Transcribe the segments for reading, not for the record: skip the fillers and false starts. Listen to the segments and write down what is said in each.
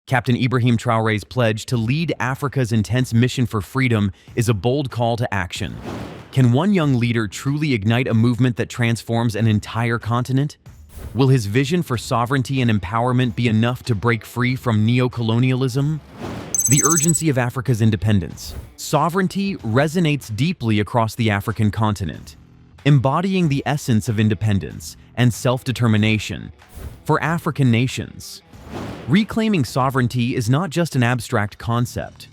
Captain Ibrahim Traoré's pledge to lead Africa's intense mission for freedom is a bold call to action. Can one young leader truly ignite a movement that transforms an entire continent? Will his vision for sovereignty and empowerment be enough to break free from neo-colonialism? The urgency of Africa's independence. Sovereignty resonates deeply across the African continent, embodying the essence of independence and self-determination for African nations. Reclaiming sovereignty is not just an abstract concept.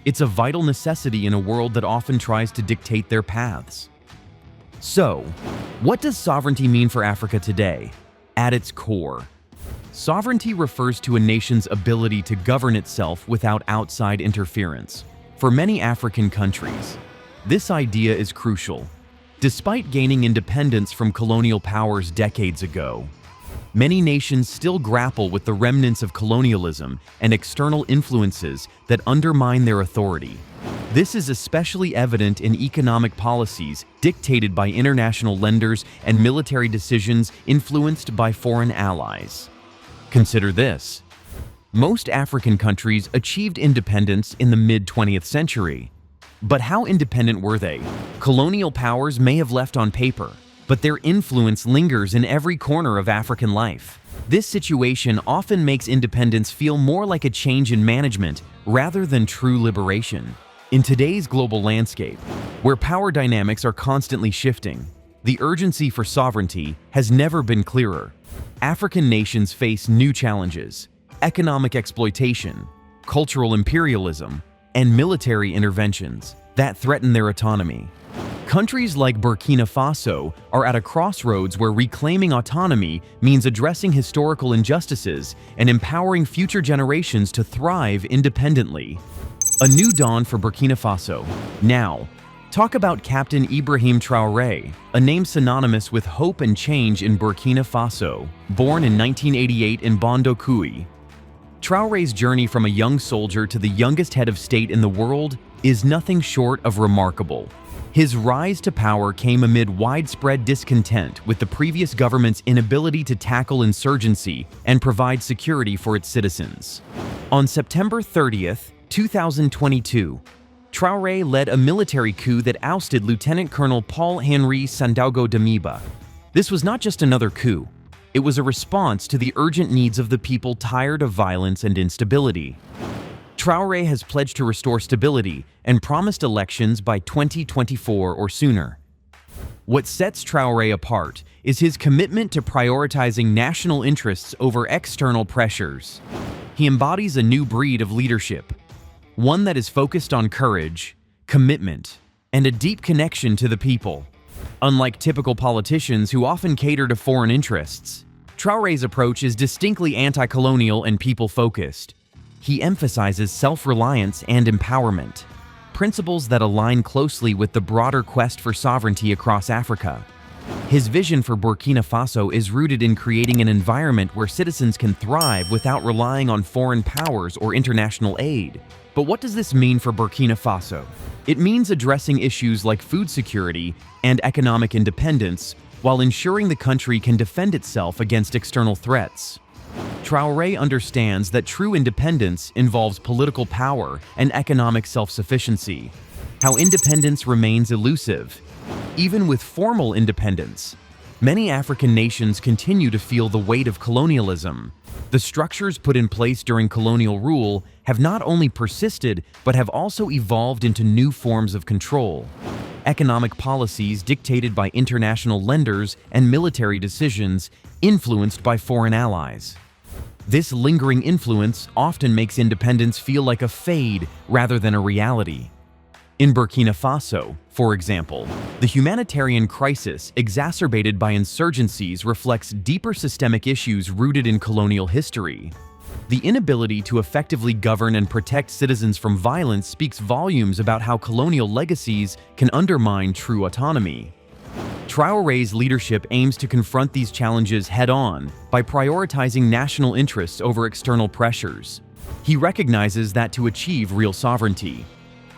It's a vital necessity in a world that often tries to dictate their paths. So, what does sovereignty mean for Africa today? At its core, sovereignty refers to a nation's ability to govern itself without outside interference. For many African countries, this idea is crucial. Despite gaining independence from colonial powers decades ago, many nations still grapple with the remnants of colonialism and external influences that undermine their authority. This is especially evident in economic policies dictated by international lenders and military decisions influenced by foreign allies. Consider this. Most African countries achieved independence in the mid-20th century. But how independent were they? Colonial powers may have left on paper, but their influence lingers in every corner of African life. This situation often makes independence feel more like a change in management rather than true liberation. In today's global landscape, where power dynamics are constantly shifting, the urgency for sovereignty has never been clearer. African nations face new challenges: economic exploitation, cultural imperialism, and military interventions that threaten their autonomy. Countries like Burkina Faso are at a crossroads where reclaiming autonomy means addressing historical injustices and empowering future generations to thrive independently. A new dawn for Burkina Faso. Now, talk about Captain Ibrahim Traoré, a name synonymous with hope and change in Burkina Faso. Born in 1988 in Bondoukoui, Traoré's journey from a young soldier to the youngest head of state in the world is nothing short of remarkable. His rise to power came amid widespread discontent with the previous government's inability to tackle insurgency and provide security for its citizens. On September 30th, 2022, Traoré led a military coup that ousted Lieutenant Colonel Paul-Henri Sandaogo Damiba. This was not just another coup. It was a response to the urgent needs of the people tired of violence and instability. Traoré has pledged to restore stability and promised elections by 2024 or sooner. What sets Traoré apart is his commitment to prioritizing national interests over external pressures. He embodies a new breed of leadership, one that is focused on courage, commitment, and a deep connection to the people. Unlike typical politicians who often cater to foreign interests, Traoré's approach is distinctly anti-colonial and people-focused. He emphasizes self-reliance and empowerment, principles that align closely with the broader quest for sovereignty across Africa. His vision for Burkina Faso is rooted in creating an environment where citizens can thrive without relying on foreign powers or international aid. But what does this mean for Burkina Faso? It means addressing issues like food security and economic independence while ensuring the country can defend itself against external threats. Traoré understands that true independence involves political power and economic self-sufficiency. How independence remains elusive. Even with formal independence, many African nations continue to feel the weight of colonialism. The structures put in place during colonial rule have not only persisted, but have also evolved into new forms of control. Economic policies dictated by international lenders and military decisions influenced by foreign allies. This lingering influence often makes independence feel like a fade rather than a reality. In Burkina Faso, for example, the humanitarian crisis exacerbated by insurgencies reflects deeper systemic issues rooted in colonial history. The inability to effectively govern and protect citizens from violence speaks volumes about how colonial legacies can undermine true autonomy. Traoré's leadership aims to confront these challenges head-on by prioritizing national interests over external pressures. He recognizes that to achieve real sovereignty,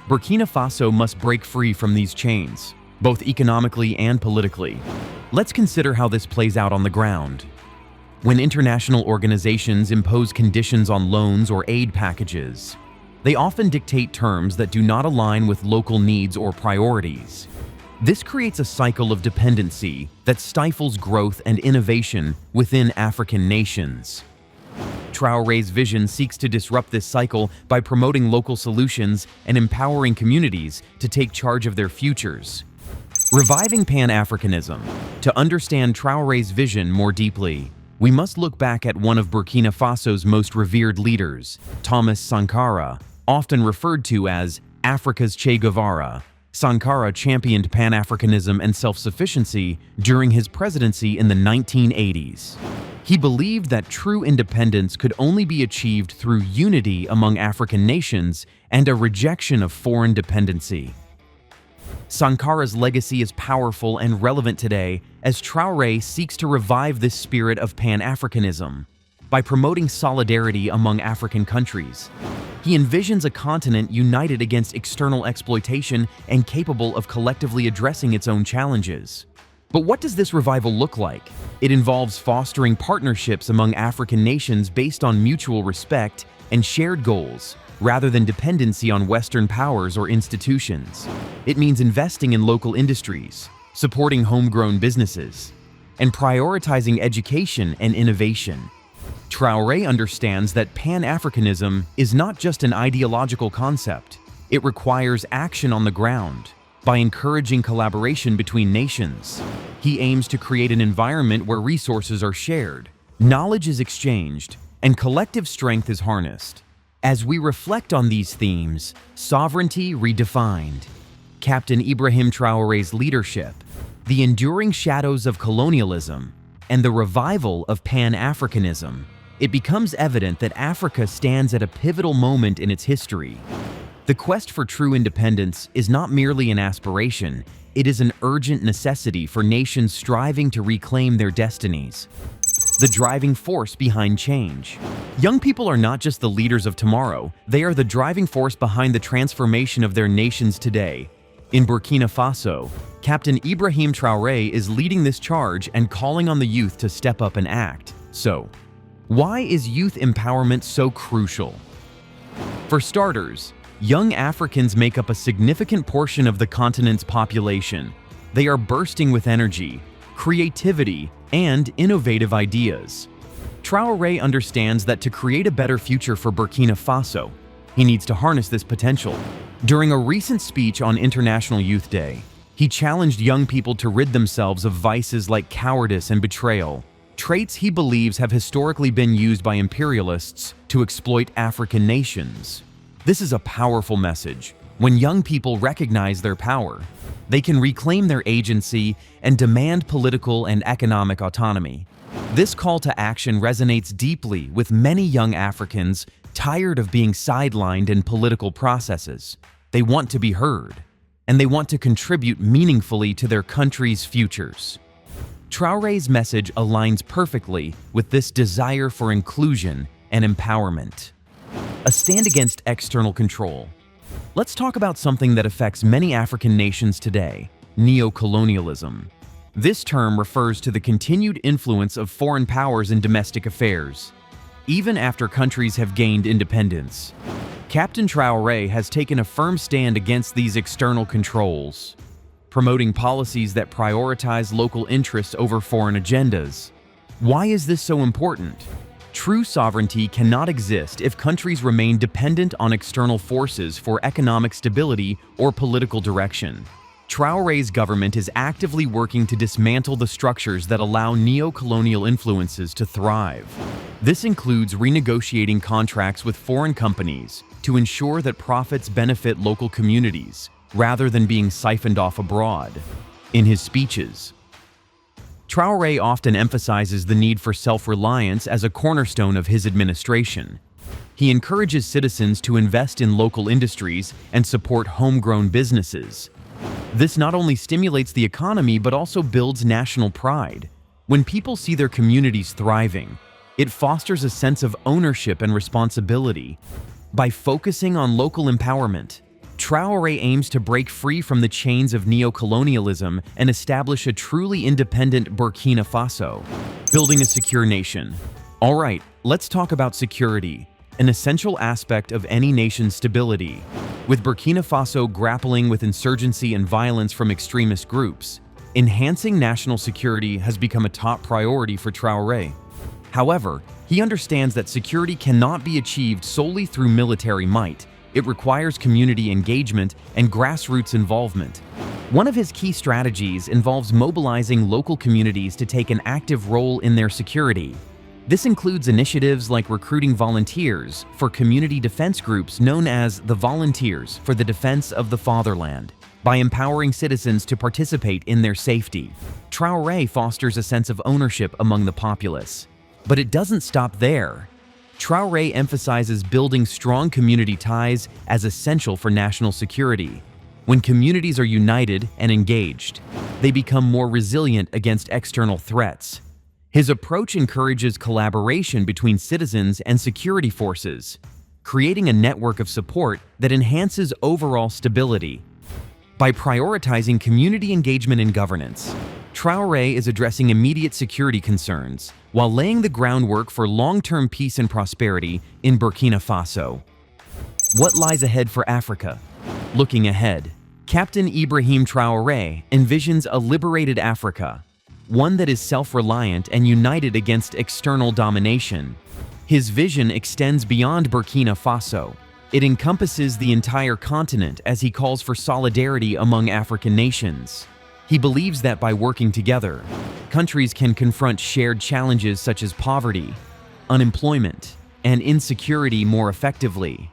Burkina Faso must break free from these chains, both economically and politically. Let's consider how this plays out on the ground. when international organizations impose conditions on loans or aid packages. They often dictate terms that do not align with local needs or priorities. This creates a cycle of dependency that stifles growth and innovation within African nations. Traoré's vision seeks to disrupt this cycle by promoting local solutions and empowering communities to take charge of their futures. Reviving Pan-Africanism. To understand Traoré's vision more deeply, we must look back at one of Burkina Faso's most revered leaders, Thomas Sankara, often referred to as Africa's Che Guevara. Sankara championed Pan-Africanism and self-sufficiency during his presidency in the 1980s. He believed that true independence could only be achieved through unity among African nations and a rejection of foreign dependency. Sankara's legacy is powerful and relevant today as Traoré seeks to revive this spirit of Pan-Africanism. By promoting solidarity among African countries, he envisions a continent united against external exploitation and capable of collectively addressing its own challenges. But what does this revival look like? It involves fostering partnerships among African nations based on mutual respect and shared goals, rather than dependency on Western powers or institutions. It means investing in local industries, supporting homegrown businesses, and prioritizing education and innovation. Traoré understands that Pan-Africanism is not just an ideological concept. It requires action on the ground. By encouraging collaboration between nations, he aims to create an environment where resources are shared, knowledge is exchanged, and collective strength is harnessed. As we reflect on these themes, sovereignty redefined, Captain Ibrahim Traoré's leadership, the enduring shadows of colonialism, and the revival of Pan-Africanism, it becomes evident that Africa stands at a pivotal moment in its history. The quest for true independence is not merely an aspiration, it is an urgent necessity for nations striving to reclaim their destinies. The driving force behind change. Young people are not just the leaders of tomorrow, they are the driving force behind the transformation of their nations today. In Burkina Faso, Captain Ibrahim Traoré is leading this charge and calling on the youth to step up and act. So, why is youth empowerment so crucial? For starters, young Africans make up a significant portion of the continent's population. They are bursting with energy, creativity, and innovative ideas. Traoré understands that to create a better future for Burkina Faso, he needs to harness this potential. During a recent speech on International Youth Day, he challenged young people to rid themselves of vices like cowardice and betrayal, traits he believes have historically been used by imperialists to exploit African nations. This is a powerful message. When young people recognize their power, they can reclaim their agency and demand political and economic autonomy. This call to action resonates deeply with many young Africans tired of being sidelined in political processes. They want to be heard, and they want to contribute meaningfully to their country's futures. Traoré's message aligns perfectly with this desire for inclusion and empowerment. A stand against external control. Let's talk about something that affects many African nations today: neocolonialism. This term refers to the continued influence of foreign powers in domestic affairs, even after countries have gained independence. Captain Traoré has taken a firm stand against these external controls, promoting policies that prioritize local interests over foreign agendas. Why is this so important? True sovereignty cannot exist if countries remain dependent on external forces for economic stability or political direction. Traoré's government is actively working to dismantle the structures that allow neo-colonial influences to thrive. This includes renegotiating contracts with foreign companies to ensure that profits benefit local communities, rather than being siphoned off abroad. In his speeches, Traoré often emphasizes the need for self-reliance as a cornerstone of his administration. He encourages citizens to invest in local industries and support homegrown businesses. This not only stimulates the economy but also builds national pride. When people see their communities thriving, it fosters a sense of ownership and responsibility. By focusing on local empowerment, Traoré aims to break free from the chains of neocolonialism and establish a truly independent Burkina Faso. Building a secure nation. All right, let's talk about security, an essential aspect of any nation's stability. With Burkina Faso grappling with insurgency and violence from extremist groups, enhancing national security has become a top priority for Traoré. However, he understands that security cannot be achieved solely through military might. It requires community engagement and grassroots involvement. One of his key strategies involves mobilizing local communities to take an active role in their security. This includes initiatives like recruiting volunteers for community defense groups known as the Volunteers for the Defense of the Fatherland. By empowering citizens to participate in their safety, Traoré fosters a sense of ownership among the populace. But it doesn't stop there. Traoré emphasizes building strong community ties as essential for national security. When communities are united and engaged, they become more resilient against external threats. His approach encourages collaboration between citizens and security forces, creating a network of support that enhances overall stability. By prioritizing community engagement and governance, Traoré is addressing immediate security concerns while laying the groundwork for long-term peace and prosperity in Burkina Faso. What lies ahead for Africa? Looking ahead, Captain Ibrahim Traoré envisions a liberated Africa, one that is self-reliant and united against external domination. His vision extends beyond Burkina Faso. It encompasses the entire continent as he calls for solidarity among African nations. He believes that by working together, countries can confront shared challenges such as poverty, unemployment, and insecurity more effectively.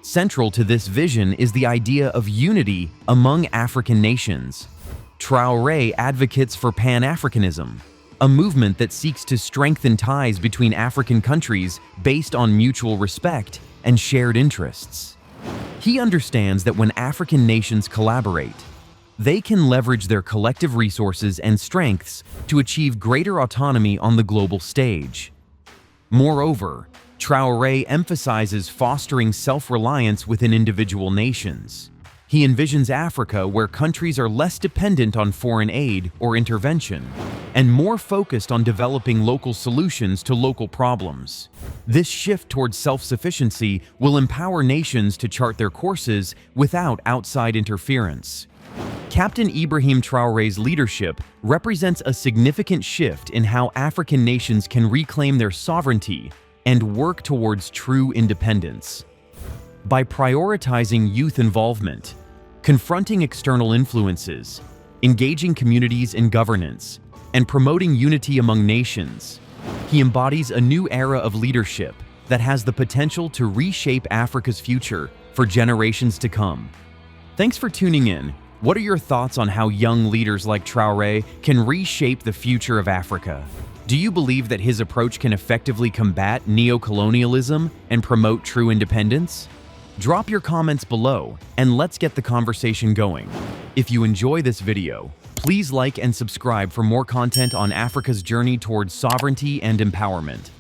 Central to this vision is the idea of unity among African nations. Traoré advocates for Pan-Africanism, a movement that seeks to strengthen ties between African countries based on mutual respect and shared interests. He understands that when African nations collaborate, they can leverage their collective resources and strengths to achieve greater autonomy on the global stage. Moreover, Traoré emphasizes fostering self-reliance within individual nations. He envisions Africa where countries are less dependent on foreign aid or intervention, and more focused on developing local solutions to local problems. This shift towards self-sufficiency will empower nations to chart their courses without outside interference. Captain Ibrahim Traoré's leadership represents a significant shift in how African nations can reclaim their sovereignty and work towards true independence. By prioritizing youth involvement, confronting external influences, engaging communities in governance, and promoting unity among nations, he embodies a new era of leadership that has the potential to reshape Africa's future for generations to come. Thanks for tuning in. What are your thoughts on how young leaders like Traoré can reshape the future of Africa? Do you believe that his approach can effectively combat neocolonialism and promote true independence? Drop your comments below and let's get the conversation going. If you enjoy this video, please like and subscribe for more content on Africa's journey towards sovereignty and empowerment.